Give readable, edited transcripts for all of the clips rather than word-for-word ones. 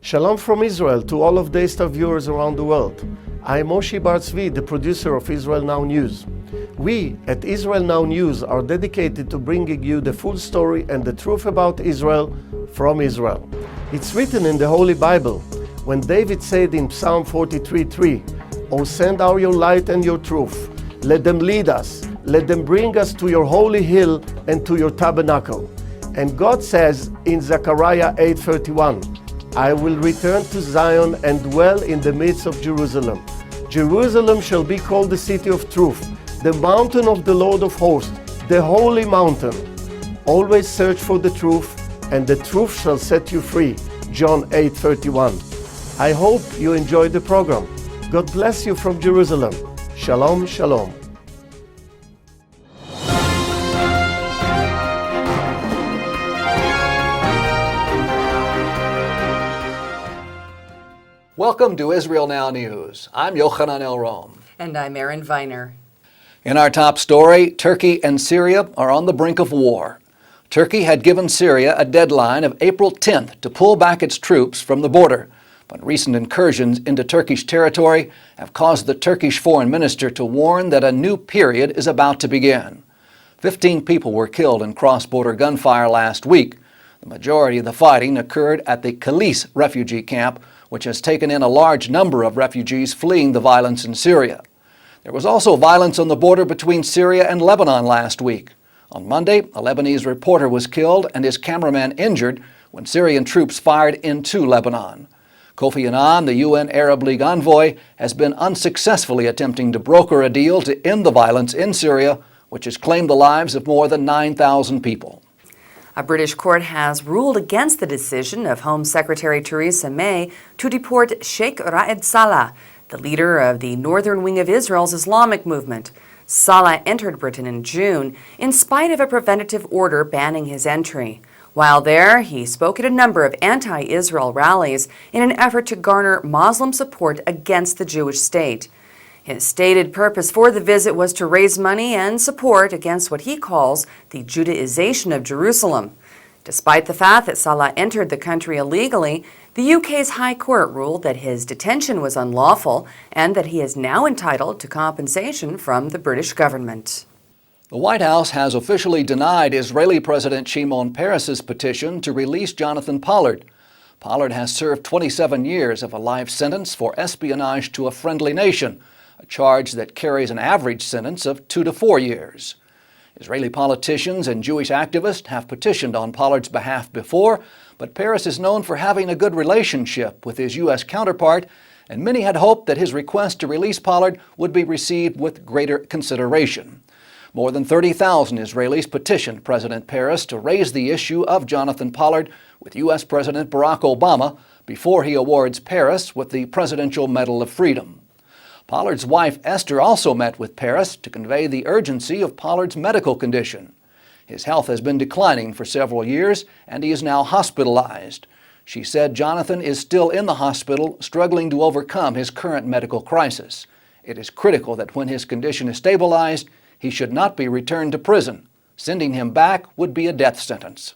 Shalom from Israel to all of Daystar viewers around the world. I am Moshe Bar Tzvi, the producer of Israel Now News. We at Israel Now News are dedicated to bringing you the full story and the truth about Israel from Israel. It's written in the Holy Bible when David said in Psalm 43:3, "O send out your light and your truth. Let them lead us. Let them bring us to your holy hill and to your tabernacle." And God says in Zechariah 8:31, "I will return to Zion and dwell in the midst of Jerusalem. Jerusalem shall be called the city of truth, the mountain of the Lord of hosts, the holy mountain. Always search for the truth, and the truth shall set you free." John 8:31. I hope you enjoyed the program. God bless you from Jerusalem. Shalom, shalom. Welcome to Israel Now News. I'm Yochanan Elrom. And I'm Erin Viner. In our top story, Turkey and Syria are on the brink of war. Turkey had given Syria a deadline of April 10th to pull back its troops from the border, but recent incursions into Turkish territory have caused the Turkish foreign minister to warn that a new period is about to begin. 15 people were killed in cross-border gunfire last week. The majority of the fighting occurred at the Kilis refugee camp, which has taken in a large number of refugees fleeing the violence in Syria. There was also violence on the border between Syria and Lebanon last week. On Monday, a Lebanese reporter was killed and his cameraman injured when Syrian troops fired into Lebanon. Kofi Annan, the UN Arab League envoy, has been unsuccessfully attempting to broker a deal to end the violence in Syria, which has claimed the lives of more than 9,000 people. A British court has ruled against the decision of Home Secretary Theresa May to deport Sheikh Raed Salah, the leader of the northern wing of Israel's Islamic movement. Salah entered Britain in June in spite of a preventative order banning his entry. While there, he spoke at a number of anti-Israel rallies in an effort to garner Muslim support against the Jewish state. His stated purpose for the visit was to raise money and support against what he calls the Judaization of Jerusalem. Despite the fact that Salah entered the country illegally, the UK's High Court ruled that his detention was unlawful and that he is now entitled to compensation from the British government. The White House has officially denied Israeli President Shimon Peres's petition to release Jonathan Pollard. Pollard has served 27 years of a life sentence for espionage to a friendly nation, a charge that carries an average sentence of 2 to 4 years. Israeli politicians and Jewish activists have petitioned on Pollard's behalf before, but Peres is known for having a good relationship with his U.S. counterpart, and many had hoped that his request to release Pollard would be received with greater consideration. More than 30,000 Israelis petitioned President Peres to raise the issue of Jonathan Pollard with U.S. President Barack Obama before he awards Peres with the Presidential Medal of Freedom. Pollard's wife, Esther, also met with Peres to convey the urgency of Pollard's medical condition. His health has been declining for several years, and he is now hospitalized. She said Jonathan is still in the hospital, struggling to overcome his current medical crisis. It is critical that when his condition is stabilized, he should not be returned to prison. Sending him back would be a death sentence.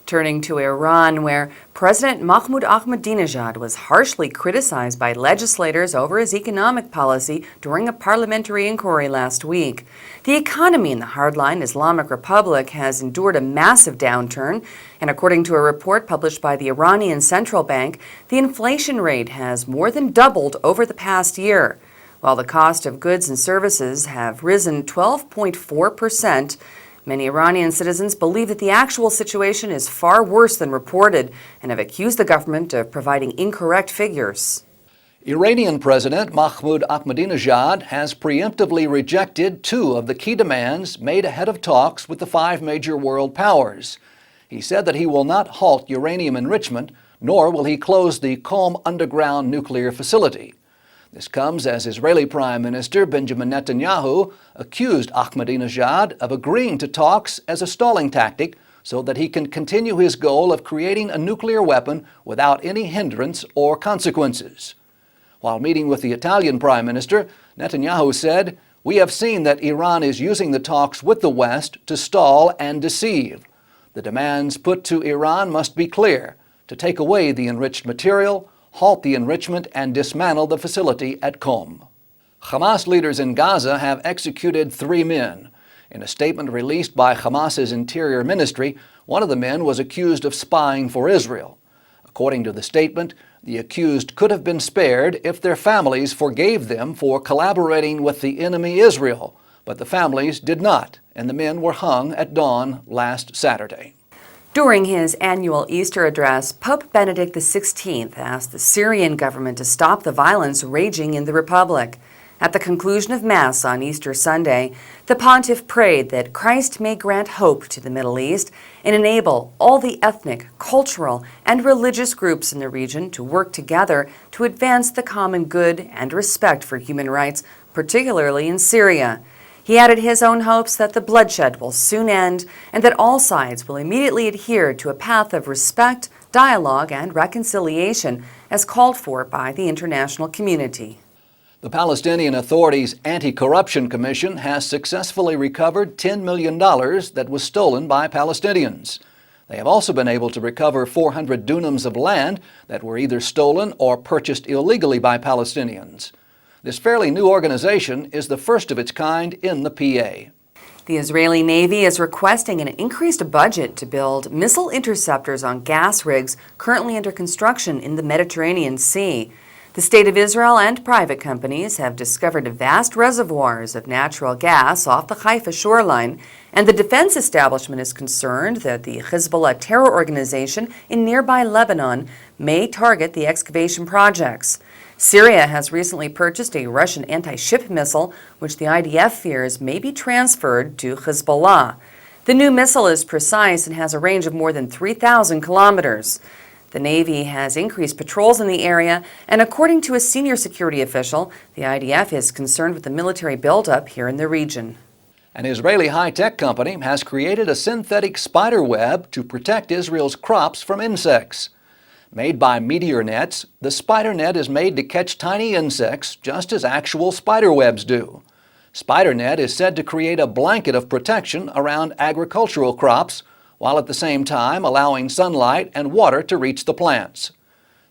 Turning to Iran, where President Mahmoud Ahmadinejad was harshly criticized by legislators over his economic policy during a parliamentary inquiry last week. The economy in the hardline Islamic Republic has endured a massive downturn, and according to a report published by the Iranian Central Bank, the inflation rate has more than doubled over the past year. While the cost of goods and services have risen 12.4%, many Iranian citizens believe that the actual situation is far worse than reported and have accused the government of providing incorrect figures. Iranian President Mahmoud Ahmadinejad has preemptively rejected 2 of the key demands made ahead of talks with the 5 major world powers. He said that he will not halt uranium enrichment, nor will he close the Qom underground nuclear facility. This comes as Israeli Prime Minister Benjamin Netanyahu accused Ahmadinejad of agreeing to talks as a stalling tactic so that he can continue his goal of creating a nuclear weapon without any hindrance or consequences. While meeting with the Italian Prime Minister, Netanyahu said, "We have seen that Iran is using the talks with the West to stall and deceive. The demands put to Iran must be clear. to take away the enriched material, halt the enrichment, and dismantle the facility at Qom. Hamas leaders in Gaza have executed 3 men. In a statement released by Hamas's Interior Ministry, one of the men was accused of spying for Israel. According to the statement, the accused could have been spared if their families forgave them for collaborating with the enemy Israel, but the families did not, and the men were hung at dawn last Saturday. During his annual Easter address, Pope Benedict XVI asked the Syrian government to stop the violence raging in the Republic. At the conclusion of Mass on Easter Sunday, the pontiff prayed that Christ may grant hope to the Middle East and enable all the ethnic, cultural, and religious groups in the region to work together to advance the common good and respect for human rights, particularly in Syria. He added his own hopes that the bloodshed will soon end and that all sides will immediately adhere to a path of respect, dialogue, and reconciliation as called for by the international community. The Palestinian Authority's Anti-Corruption Commission has successfully recovered $10 million that was stolen by Palestinians. They have also been able to recover 400 dunams of land that were either stolen or purchased illegally by Palestinians. This fairly new organization is the first of its kind in the PA. The Israeli Navy is requesting an increased budget to build missile interceptors on gas rigs currently under construction in the Mediterranean Sea. The State of Israel and private companies have discovered vast reservoirs of natural gas off the Haifa shoreline, and the defense establishment is concerned that the Hezbollah terror organization in nearby Lebanon may target the excavation projects. Syria has recently purchased a Russian anti-ship missile, which the IDF fears may be transferred to Hezbollah. The new missile is precise and has a range of more than 3,000 kilometers. The Navy has increased patrols in the area, and according to a senior security official, the IDF is concerned with the military buildup here in the region. An Israeli high-tech company has created a synthetic spider web to protect Israel's crops from insects. Made by meteor nets, the spider net is made to catch tiny insects just as actual spider webs do. Spider net is said to create a blanket of protection around agricultural crops, while at the same time allowing sunlight and water to reach the plants.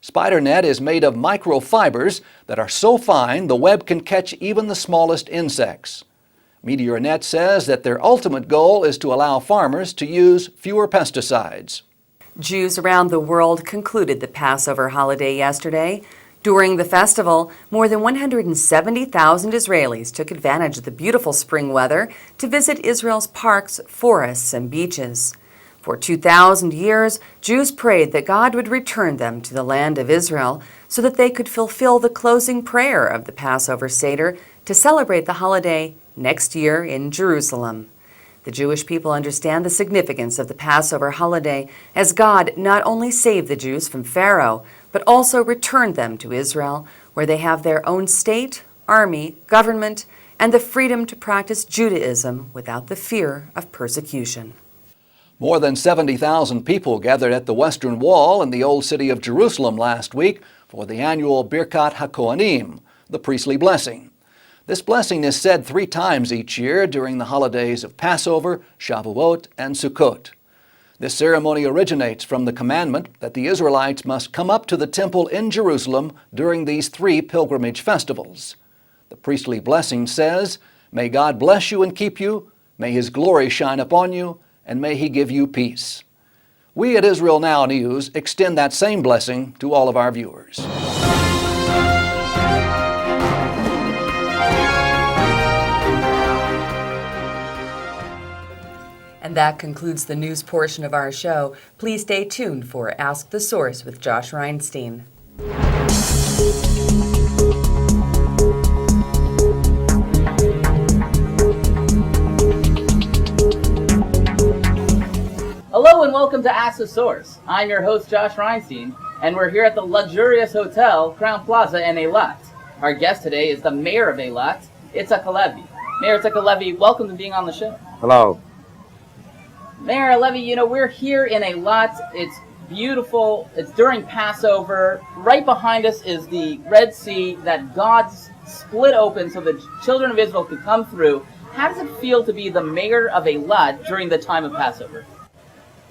Spider net is made of microfibers that are so fine the web can catch even the smallest insects. Meteor Net says that their ultimate goal is to allow farmers to use fewer pesticides. Jews around the world concluded the Passover holiday yesterday. During the festival, more than 170,000 Israelis took advantage of the beautiful spring weather to visit Israel's parks, forests, and beaches. For 2,000 years, Jews prayed that God would return them to the land of Israel so that they could fulfill the closing prayer of the Passover Seder to celebrate the holiday next year in Jerusalem. The Jewish people understand the significance of the Passover holiday as God not only saved the Jews from Pharaoh, but also returned them to Israel, where they have their own state, army, government, and the freedom to practice Judaism without the fear of persecution. More than 70,000 people gathered at the Western Wall in the Old City of Jerusalem last week for the annual Birkat HaKohanim, the priestly blessing. This blessing is said 3 times each year during the holidays of Passover, Shavuot, and Sukkot. This ceremony originates from the commandment that the Israelites must come up to the temple in Jerusalem during these 3 pilgrimage festivals. The priestly blessing says, "May God bless you and keep you, may His glory shine upon you, and may He give you peace." We at Israel Now News extend that same blessing to all of our viewers. And that concludes the news portion of our show. Please stay tuned for Ask the Source with Josh Reinstein. Hello and welcome to Ask the Source. I'm your host Josh Reinstein, and we're here at the luxurious hotel Crown Plaza in Eilat. Our guest today is the mayor of Eilat, Itzhak Halevi. Mayor Itzhak Halevi, welcome to being on the show. Hello. Mayor Halevi, we're here in Eilat. It's beautiful. It's during Passover. Right behind us is the Red Sea that God split open so the children of Israel could come through. How does it feel to be the mayor of Eilat during the time of Passover?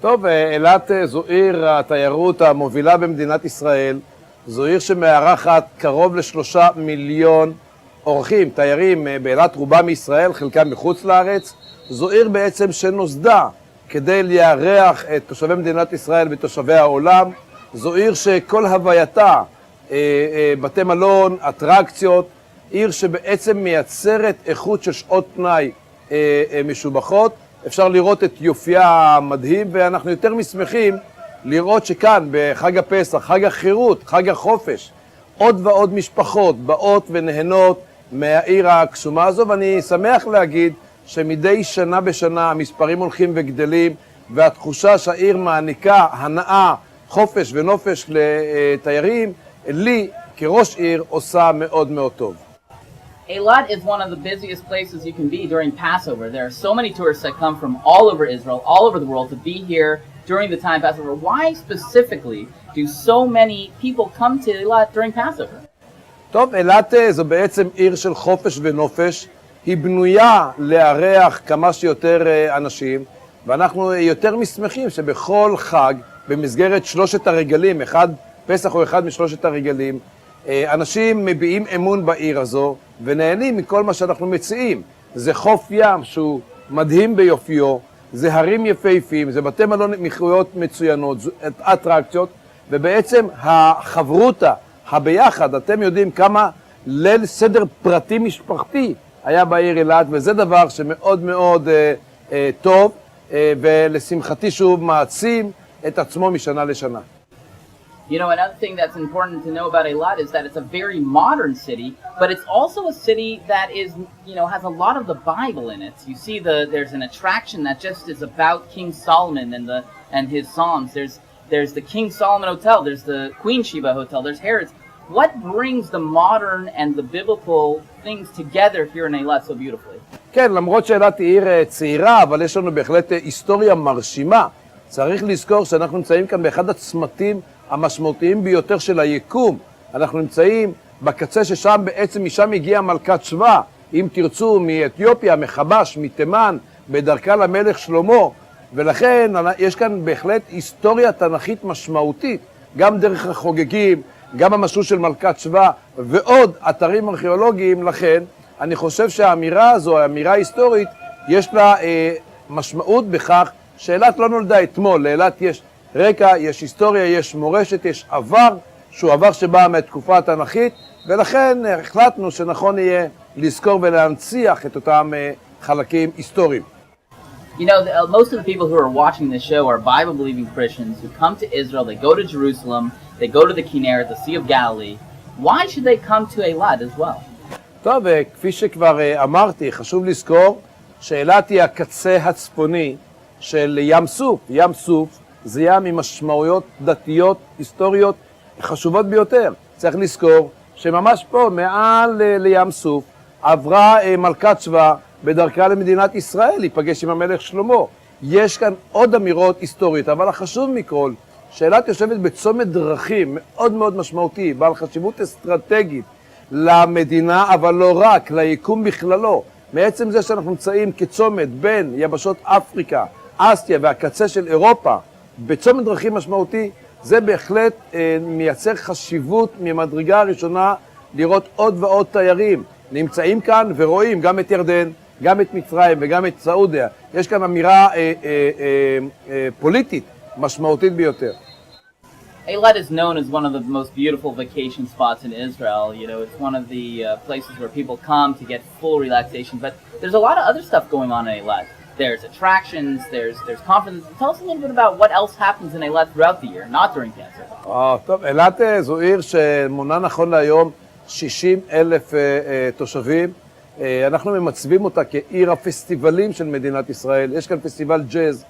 טוב, אילת זו עיר התיירות המובילה במדינת ישראל. זו עיר שמארחת קרוב ל3 מיליון אורחים, תיירים באילת, רובם מישראל, חלקם מחוץ לארץ. זו עיר בעצם שנוסדה כדי לארח את תושבי מדינת ישראל ותושבי העולם. זו עיר שכל הווייתה, בתי מלון, אטרקציות, עיר שבעצם מייצרת איכות של שעות פנאי משובחות. אפשר לראות את יופייה המדהים, ואנחנו יותר משמחים לראות שכאן בחג הפסח, חג החירות, חג החופש, עוד ועוד משפחות באות ונהנות מהעיר הקסומה הזו, ואני שמח להגיד שמדי שנה בשנה המספרים הולכים וגדלים, והתחושה שהעיר מעניקה הנאה, חופש ונופש לתיירים, לי כראש עיר עושה מאוד מאוד טוב. Eilat is one of the busiest places you can be during Passover. There are so many tourists that come from all over Israel, all over the world to be here during the time of Passover. Why specifically do so many people come to Eilat during Passover? טוב, אילת זו בעצם עיר של חופש ונופש. היא בנויה לארח כמה שיותר אנשים, ואנחנו יותר משמחים שבכל חג, במסגרת 3 הרגלים, פסח הוא אחד מ3 הרגלים, אנשים מביעים אמון בעיר הזו ונהנים מכל מה שאנחנו מציעים. זה חוף ים שהוא מדהים ביופיו, זה הרים יפהפים, זה בתי מלון מחרויות מצוינות, אטרקציות, ובעצם החברותה, הביחד, אתם יודעים כמה ליל סדר פרטי משפחתי היה בעיר אילת, וזה דבר שמאוד מאוד טוב, ולשמחתי שוב מעצים את עצמו משנה לשנה. You know, another thing that's important to know about Eilat is that it's a very modern city, but it's also a city that is, you know, has a lot of the Bible in it. You see there's an attraction that just is about King Solomon and his Psalms. There's the King Solomon Hotel, there's the Queen Sheba Hotel, there's Harrods. What brings the modern and the biblical things together here in Eilat so beautifully? כן, למרות שאילת היא עיר צעירה, אבל יש לנו בהחלט היסטוריה מרשימה. צריך לזכור שאנחנו נמצאים כאן באחד הצמתים המשמעותיים ביותר של היקום. אנחנו נמצאים בקצה ששם בעצם משם הגיעה מלכת שבא, אם תרצו, מאתיופיה, מחבש, מתימן, בדרכה למלך שלמה, ולכן יש כאן בהחלט היסטוריה תנכית משמעותית, גם דרך החוגגים, גם המסלול של מלכת שבא, ועוד אתרים ארכיאולוגיים. לכן אני חושב שהאמירה הזו, האמירה ההיסטורית, יש לה משמעות בכך שאילת לא נולדה אתמול. לאילת יש רקע, יש היסטוריה, יש מורשת, יש עבר, שהוא עבר שבא מהתקופה התנכית, ולכן החלטנו שנכון יהיה לזכור ולהנציח את אותם חלקים היסטוריים. You know, most of the people who are watching this show are Bible-believing Christians who come to Israel, they go to Jerusalem, they go to the Kinneret, the Sea of Galilee. Why should they come to Eilat as well? טוב, כפי שכבר אמרתי, חשוב לזכור שאילת היא הקצה הצפוני של ים סוף. ים סוף זה ים עם משמעויות דתיות, היסטוריות חשובות ביותר. צריך לזכור שממש פה, מעל לים סוף, עברה מלכת שבא בדרכה למדינת ישראל, להיפגש עם המלך שלמה. יש כאן עוד אמירות היסטוריות, אבל החשוב מכל, שאילת יושבת בצומת דרכים מאוד מאוד משמעותי, בעל חשיבות אסטרטגית למדינה, אבל לא רק, ליקום בכללו. מעצם זה שאנחנו נמצאים כצומת בין יבשות אפריקה, אסיה והקצה של אירופה, בצומת דרכים משמעותי, זה בהחלט מייצר חשיבות ממדרגה הראשונה לראות עוד ועוד תיירים. נמצאים כאן ורואים גם את ירדן, גם את מצרים וגם את סעודיה. יש כאן אמירה פוליטית משמעותית ביותר. Eilat is known as one of the most beautiful vacation spots in Israel. You know, it's one of the places where people come to get full relaxation. But there's a lot of other stuff going on in Eilat. There's attractions, there's conferences. Tell us a little bit about what else happens in Eilat throughout the year, not during cancer. טוב, אילת זו עיר שמונה נכון להיום 60,000 תושבים. אנחנו ממצבים אותה כעיר הפסטיבלים של מדינת ישראל. יש כאן פסטיבל ג'אז,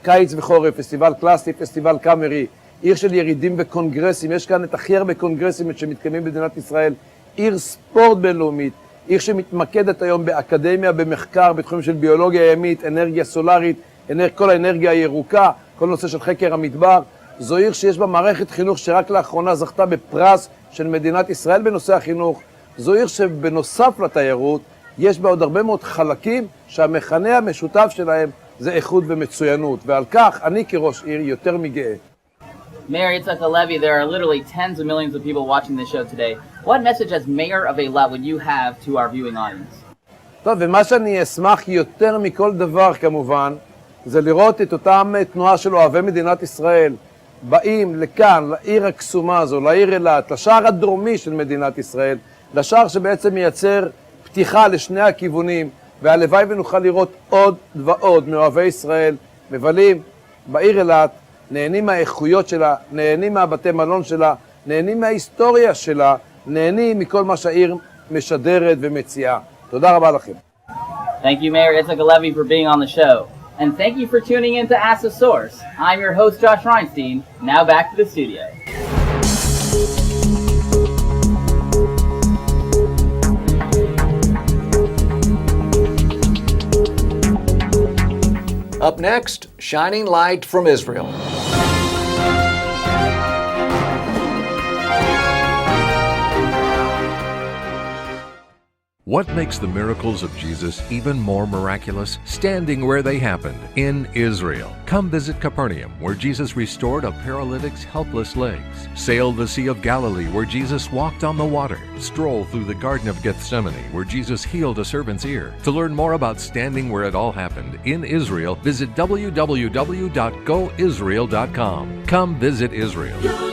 קיץ וחורף, פסטיבל קלאסי, פסטיבל קאמרי, עיר של ירידים וקונגרסים. יש כאן את הכי הרבה קונגרסים שמתקיימים במדינת ישראל. עיר ספורט בינלאומית, עיר שמתמקדת היום באקדמיה, במחקר, בתחומים של ביולוגיה ימית, אנרגיה סולארית, כל האנרגיה הירוקה, כל נושא של חקר המדבר. זו עיר שיש בה מערכת חינוך שרק לאחרונה זכתה בפרס של מדינת ישראל בנושא החינוך. זו עיר שבנוסף לתיירות, יש בה עוד הרבה מאוד חלקים שהמכנה המשותף שלהם זה איכות ומצוינות, ועל כך אני כראש עיר יותר מגאה. Mayor Yitzhak Halevi, there are literally tens of millions of people watching this show today. What message as mayor of Eilat would you have to our viewing audience? טוב, ומה שאני אשמח יותר מכל דבר כמובן, זה לראות את אותם תנועה של אוהבי מדינת ישראל, באים לכאן, לעיר הקסומה הזו, לעיר אילת, לשער הדרומי של מדינת ישראל, לשער שבעצם מייצר פתיחה לשני הכיוונים, והלוואי ונוכל לראות עוד ועוד מאוהבי ישראל, מבלים בעיר אילת, נהנים מהאיכויות שלה, נהנים מהבתי מלון שלה, נהנים מההיסטוריה שלה, נהנים מכל מה שהעיר משדרת ומציעה. תודה רבה לכם. Thank you, Mayor Yitzhak Halevi, for being on the show. And thank you for tuning in to Ask the Source. I'm your host, Josh Reinstein. Now back to the studio. Up next, Shining Light from Israel. What makes the miracles of Jesus even more miraculous? Standing where they happened, in Israel. Come visit Capernaum, where Jesus restored a paralytic's helpless legs. Sail the Sea of Galilee, where Jesus walked on the water. Stroll through the Garden of Gethsemane, where Jesus healed a servant's ear. To learn more about standing where it all happened, in Israel, visit www.goisrael.com. Come visit Israel.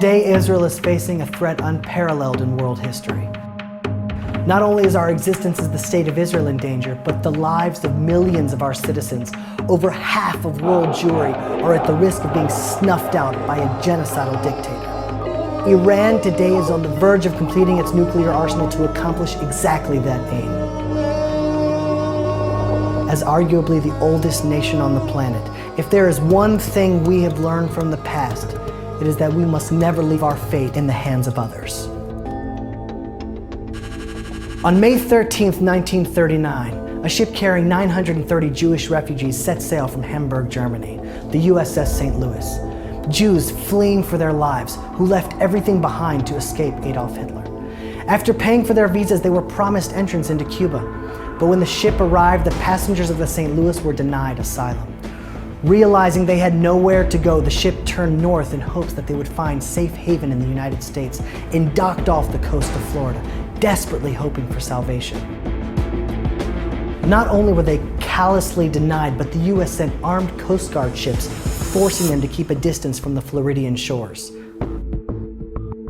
Today, Israel is facing a threat unparalleled in world history. Not only is our existence as the State of Israel in danger, but the lives of millions of our citizens, over half of world Jewry, are at the risk of being snuffed out by a genocidal dictator. Iran today is on the verge of completing its nuclear arsenal to accomplish exactly that aim. As arguably the oldest nation on the planet, if there is one thing we have learned from the past, it is that we must never leave our fate in the hands of others. On May 13, 1939, a ship carrying 930 Jewish refugees set sail from Hamburg, Germany, the USS St. Louis. Jews fleeing for their lives who left everything behind to escape Adolf Hitler. After paying for their visas, they were promised entrance into Cuba. But when the ship arrived, the passengers of the St. Louis were denied asylum. Realizing they had nowhere to go, the ship turned north in hopes that they would find safe haven in the United States and docked off the coast of Florida, desperately hoping for salvation. Not only were they callously denied, but the U.S. sent armed Coast Guard ships, forcing them to keep a distance from the Floridian shores.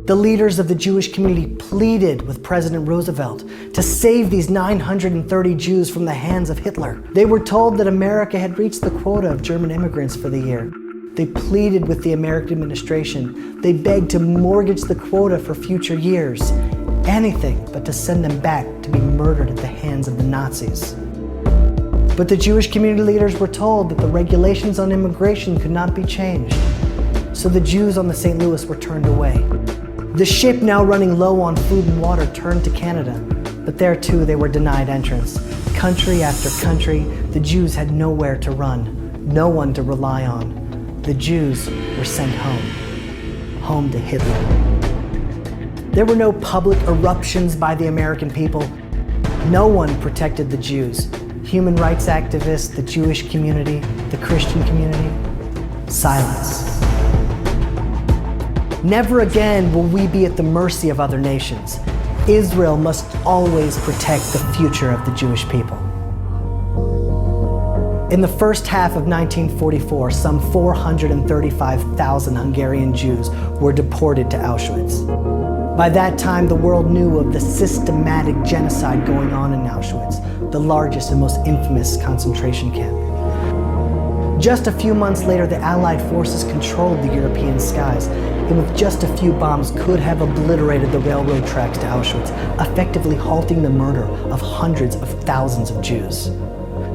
The leaders of the Jewish community pleaded with President Roosevelt to save these 930 Jews from the hands of Hitler. They were told that America had reached the quota of German immigrants for the year. They pleaded with the American administration. They begged to mortgage the quota for future years. Anything but to send them back to be murdered at the hands of the Nazis. But the Jewish community leaders were told that the regulations on immigration could not be changed. So the Jews on the St. Louis were turned away. The ship, now running low on food and water, turned to Canada, but there too they were denied entrance. Country after country, the Jews had nowhere to run, no one to rely on. The Jews were sent home to Hitler. There were no public eruptions by the American people. No one protected the Jews. Human rights activists, the Jewish community, the Christian community, silence. Never again will we be at the mercy of other nations. Israel must always protect the future of the Jewish people. In the first half of 1944, some 435,000 Hungarian Jews were deported to Auschwitz. By that time, the world knew of the systematic genocide going on in Auschwitz, the largest and most infamous concentration camp. Just a few months later, the Allied forces controlled the European skies, and with just a few bombs could have obliterated the railroad tracks to Auschwitz, effectively halting the murder of hundreds of thousands of Jews.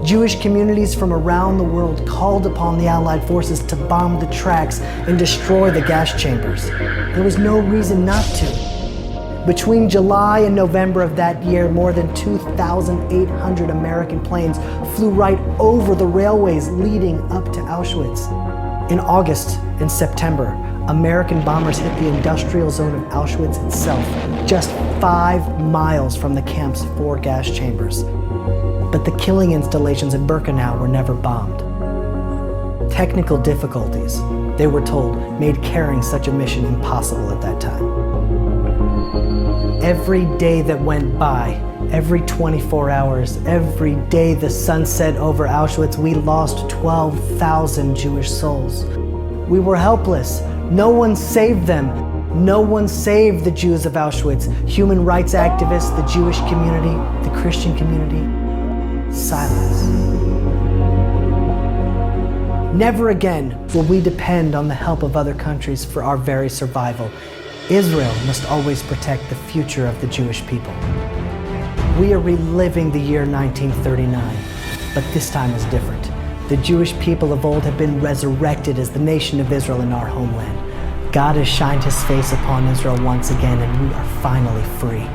Jewish communities from around the world called upon the Allied forces to bomb the tracks and destroy the gas chambers. There was no reason not to. Between July and November of that year, more than 2,800 American planes flew right over the railways leading up to Auschwitz. In August and September, American bombers hit the industrial zone of Auschwitz itself, just 5 miles from the camp's 4 gas chambers. But the killing installations in Birkenau were never bombed. Technical difficulties, they were told, made carrying such a mission impossible at that time. Every day that went by, every 24 hours, every day the sun set over Auschwitz, we lost 12,000 Jewish souls. We were helpless. No one saved them. No one saved the Jews of Auschwitz. Human rights activists, the Jewish community, the Christian community. Silence. Never again will we depend on the help of other countries for our very survival. Israel must always protect the future of the Jewish people. We are reliving the year 1939, but this time is different. The Jewish people of old have been resurrected as the nation of Israel in our homeland. God has shined his face upon Israel once again, and we are finally free.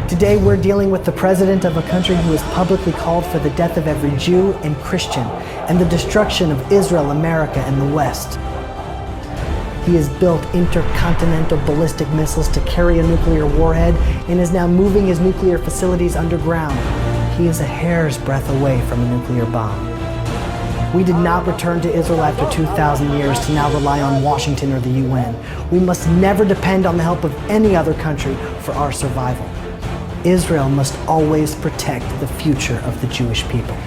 Today we're dealing with the president of a country who has publicly called for the death of every Jew and Christian and the destruction of Israel, America, and the West. He has built intercontinental ballistic missiles to carry a nuclear warhead and is now moving his nuclear facilities underground. He is a hair's breadth away from a nuclear bomb. We did not return to Israel after 2,000 years to now rely on Washington or the UN. We must never depend on the help of any other country for our survival. Israel must always protect the future of the Jewish people.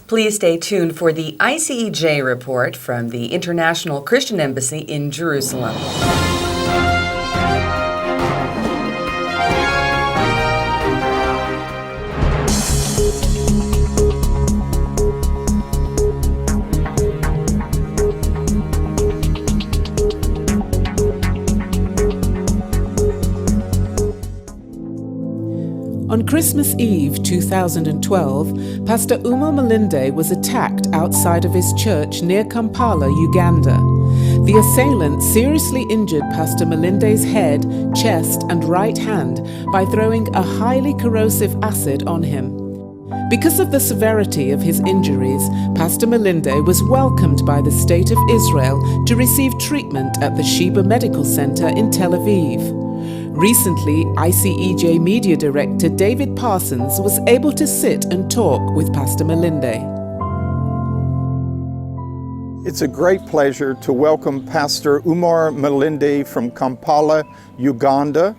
Please stay tuned for the ICEJ report from the International Christian Embassy in Jerusalem. On Christmas Eve 2012, Pastor Umar Malindi was attacked outside of his church near Kampala, Uganda. The assailant seriously injured Pastor Malindi's head, chest, and right hand by throwing a highly corrosive acid on him. Because of the severity of his injuries, Pastor Malindi was welcomed by the State of Israel to receive treatment at the Sheba Medical Center in Tel Aviv. Recently, ICEJ Media Director David Parsons was able to sit and talk with Pastor Malindi. It's a great pleasure to welcome Pastor Umar Malindi from Kampala, Uganda.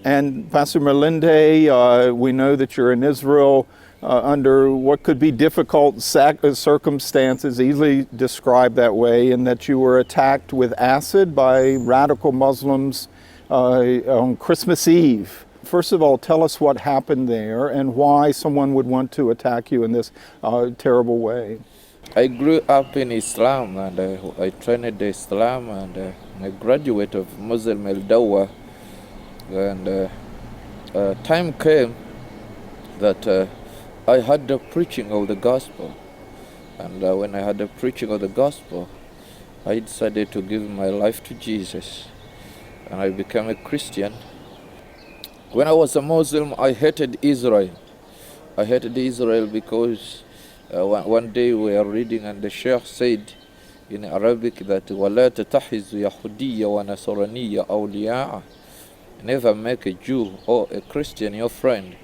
And Pastor Malindi, we know that you're in Israel under what could be difficult circumstances, easily described that way, and that you were attacked with acid by radical Muslims on Christmas Eve. First of all, tell us what happened there and why someone would want to attack you in this terrible way. I grew up in Islam and I trained Islam and I'm a graduate of Muslim al-Dawah. And time came that I had the preaching of the gospel. And when I had the preaching of the gospel, I decided to give my life to Jesus. And I became a Christian. When I was a Muslim, I hated Israel. I hated Israel because one day we were reading and the Sheikh said in Arabic that وَلَا تَتَحِزُ يَهُدِيَّ وَنَصَرَنِيَّ أَوْلِيَاءَ. Never make a Jew or a Christian your friend.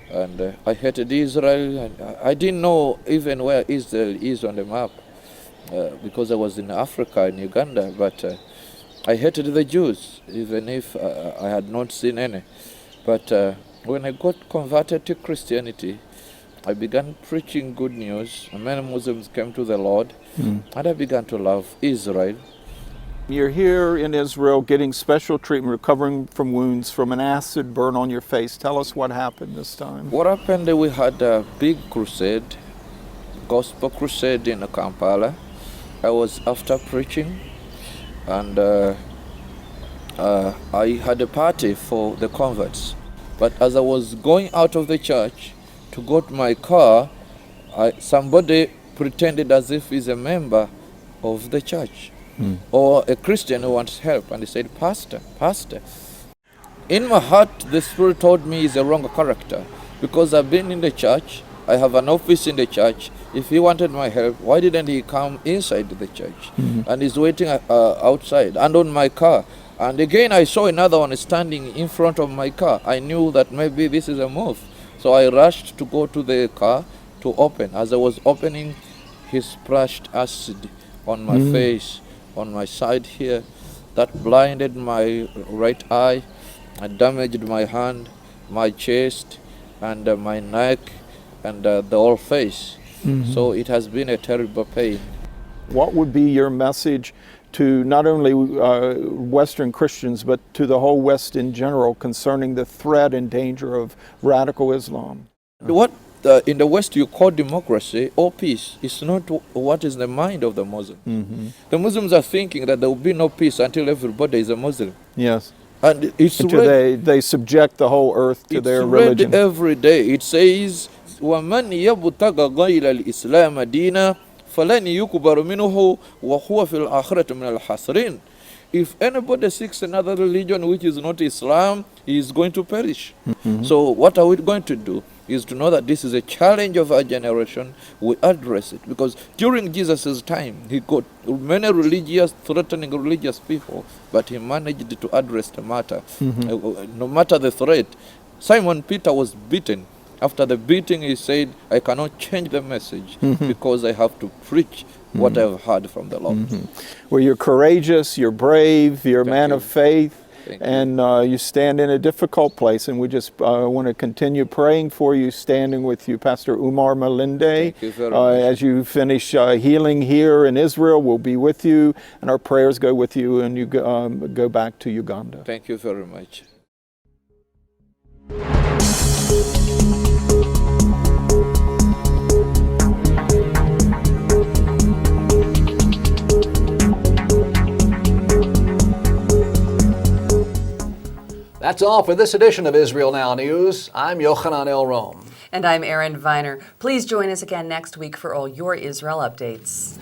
And I hated Israel, and I didn't know even where Israel is on the map because I was in Africa, in Uganda, but I hated the Jews, even if I had not seen any. But when I got converted to Christianity, I began preaching good news, and many Muslims came to the Lord, and I began to love Israel. You're here in Israel getting special treatment, recovering from wounds from an acid burn on your face. Tell us what happened this time. What happened, we had a big crusade, gospel crusade in Kampala. I was after preaching, and I had a party for the converts. But as I was going out of the church to go to my car, somebody pretended as if he's a member of the church or a Christian who wants help, and he said, Pastor. In my heart, the Spirit told me he's a wrong character, because I've been in the church, I have an office in the church. If he wanted my help, why didn't he come inside the church? And he's waiting outside and on my car. And again, I saw another one standing in front of my car. I knew that maybe this is a move. So I rushed to go to the car to open. As I was opening, he splashed acid on my face, on my side here. That blinded my right eye and damaged my hand, my chest, and my neck, and the whole face. So it has been a terrible pain. What would be your message to not only Western Christians, but to the whole West in general concerning the threat and danger of radical Islam? What in the West you call democracy or peace is not what is the mind of the Muslim. The Muslims are thinking that there will be no peace until everybody is a Muslim. Yes. And it's until they subject the whole earth to their religion. It's read every day. It says, وَمَنْ يَبْتَغَ غَيْرَ الْإِسْلَامَ دِينًا فَلَنْ يُكْبَرُ مِنْهُ وَهُوَ فِي الْآخِرَةِ مِنَ الْحَاسِرِينَ. If anybody seeks another religion which is not Islam, he is going to perish. So what are we going to do? Is to know that this is a challenge of our generation. We address it, because during Jesus' time, he got many threatening religious people, but he managed to address the matter. No matter the threat. Simon Peter was beaten. After the beating, he said, I cannot change the message because I have to preach what I've heard from the Lord. Well, you're courageous, you're brave, you're a man of faith, and you stand in a difficult place, and we just want to continue praying for you, standing with you. Pastor Umar Malindi, as you finish healing here in Israel, we'll be with you, and our prayers go with you, and you go back to Uganda. Thank you very much. That's all for this edition of Israel Now News. I'm Yochanan El Rom. And I'm Erin Viner. Please join us again next week for all your Israel updates.